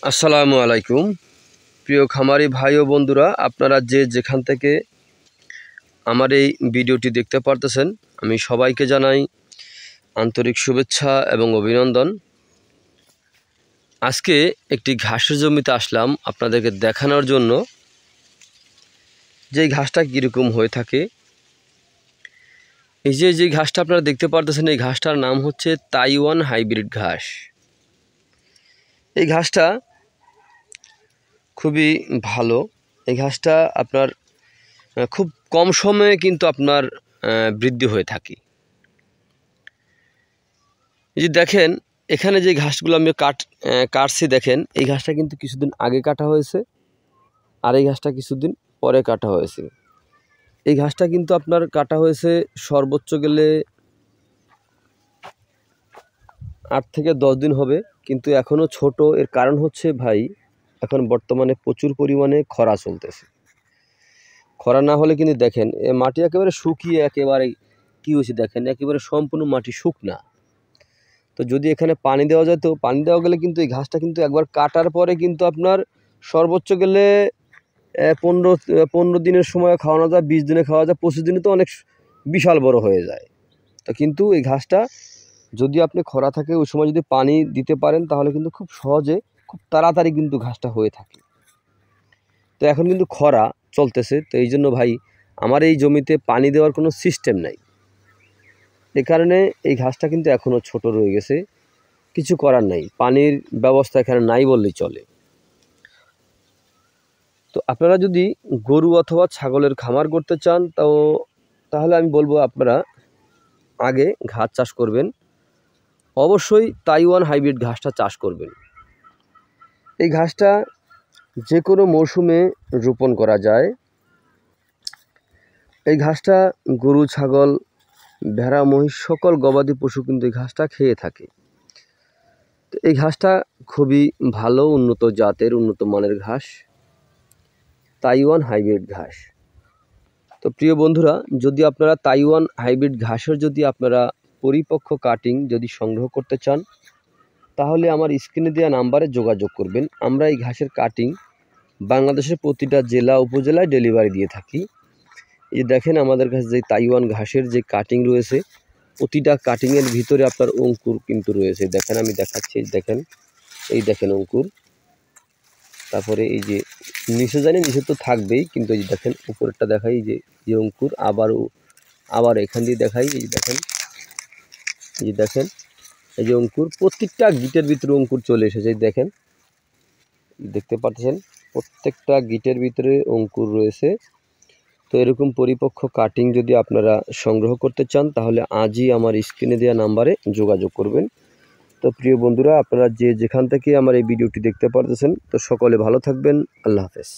আসসালামু আলাইকুম প্রিয় খামারি ভাই ও বন্ধুরা, আপনারা যে যেখান থেকে আমার এই ভিডিওটি দেখতে পারতেছেন, আমি সবাইকে জানাই আন্তরিক শুভেচ্ছা এবং অভিনন্দন। আজকে একটি ঘাসের জমিতে আসলাম আপনাদেরকে দেখানোর জন্য যে ঘাসটা কীরকম হয়ে থাকে। এই যে ঘাসটা আপনারা দেখতে পারতেছেন, এই ঘাসটার নাম হচ্ছে তাইওয়ান হাইব্রিড ঘাস। এই ঘাসটা খুবই ভালো। এই ঘাসটা আপনার খুব কম সময়ে কিন্তু আপনার বৃদ্ধি হয়ে থাকে। এই যে দেখেন, এখানে যে ঘাসগুলো আমি কাটছি, দেখেন এই ঘাসটা কিন্তু কিছুদিন আগে কাটা হয়েছে, আর এই ঘাসটা কিছুদিন পরে কাটা হয়েছে। এই ঘাসটা কিন্তু আপনার কাটা হয়েছে সর্বোচ্চ গেলে 8 থেকে 10 দিন হবে, কিন্তু এখনও ছোট। এর কারণ হচ্ছে ভাই, এখন বর্তমানে প্রচুর পরিমাণে খরা চলতেছে। খরা না হলে কিন্তু দেখেন মাটি একেবারে শুকিয়ে একেবারে কী হয়েছে, দেখেন একেবারে সম্পূর্ণ মাটি শুকনা। তো যদি এখানে পানি দেওয়া যেত, পানি দেওয়া গেলে কিন্তু এই ঘাসটা কিন্তু একবার কাটার পরে কিন্তু আপনার সর্বোচ্চ গেলে 15 দিনের সময় খাওয়ানো যায়, 20 দিনে খাওয়া যায়, 25 দিনে তো অনেক বিশাল বড় হয়ে যায়। তো কিন্তু এই ঘাসটা যদি আপনি খরা থাকে ওই সময় যদি পানি দিতে পারেন, তাহলে কিন্তু খুব সহজে খুব তাড়াতাড়ি কিন্তু ঘাসটা হয়ে থাকে। তো এখন কিন্তু খরা চলতেছে, তো এই জন্য ভাই আমার এই জমিতে পানি দেওয়ার কোনো সিস্টেম নাই। এ কারণে এই ঘাসটা কিন্তু এখনও ছোট রয়ে গেছে, কিছু করার নাই, পানির ব্যবস্থা এখানে নাই বললেই চলে। তো আপনারা যদি গরু অথবা ছাগলের খামার করতে চান, তাহলে আমি বলবো আপনারা আগে ঘাস চাষ করবেন, অবশ্যই তাইওয়ান হাইব্রিড ঘাসটা চাষ করবেন। এই ঘাসটা যে কোনো মৌসুমে রোপণ করা যায়। এই ঘাসটা গরু, ছাগল, ভেড়া, মহিষ সকল গবাদি পশু কিন্তু এই ঘাসটা খেয়ে থাকে। তো এই ঘাসটা খুবই ভালো, উন্নত জাতের, উন্নত মানের ঘাস, তাইওয়ান হাইব্রিড ঘাস। তো প্রিয় বন্ধুরা, যদি আপনারা তাইওয়ান হাইব্রিড ঘাসের যদি আপনারা পরিপক্ক কাটিং যদি সংগ্রহ করতে চান, তাহলে আমার স্ক্রিনে দেওয়া নাম্বারে যোগাযোগ করবেন। আমরা এই ঘাসের কাটিং বাংলাদেশের প্রতিটা জেলা উপজেলায় ডেলিভারি দিয়ে থাকি। এই দেখেন আমাদের কাছে যে তাইওয়ান ঘাসের যে কাটিং রয়েছে, প্রতিটা কাটিংয়ের ভিতরে আপনার অঙ্কুর কিন্তু রয়েছে। দেখেন আমি দেখাচ্ছি, দেখেন এই দেখেন অঙ্কুর। তারপরে এই যে নিচে জানি, নিচে তো থাকবেই, কিন্তু এই যে দেখেন উপরেরটা দেখাই, যে অঙ্কুর, আবার এখান দিয়ে দেখাই, এই যে দেখেন, এই যে দেখেন এই যে অঙ্কুর, প্রত্যেকটা গিটের ভিতরে অঙ্কুর চলে এসেছে। দেখেন, দেখতে পাচ্ছেন প্রত্যেকটা গিটের ভিতরে অঙ্কুর রয়েছে। তো এরকম পরিপক্ক কাটিং যদি আপনারা সংগ্রহ করতে চান, তাহলে আজই আমার স্ক্রিনে দেওয়া নাম্বারে যোগাযোগ করবেন। তো প্রিয় বন্ধুরা, আপনারা যে যেখান থেকে আমার এই ভিডিওটি দেখতে পারতেছেন, তো সকলে ভালো থাকবেন। আল্লাহ হাফেজ।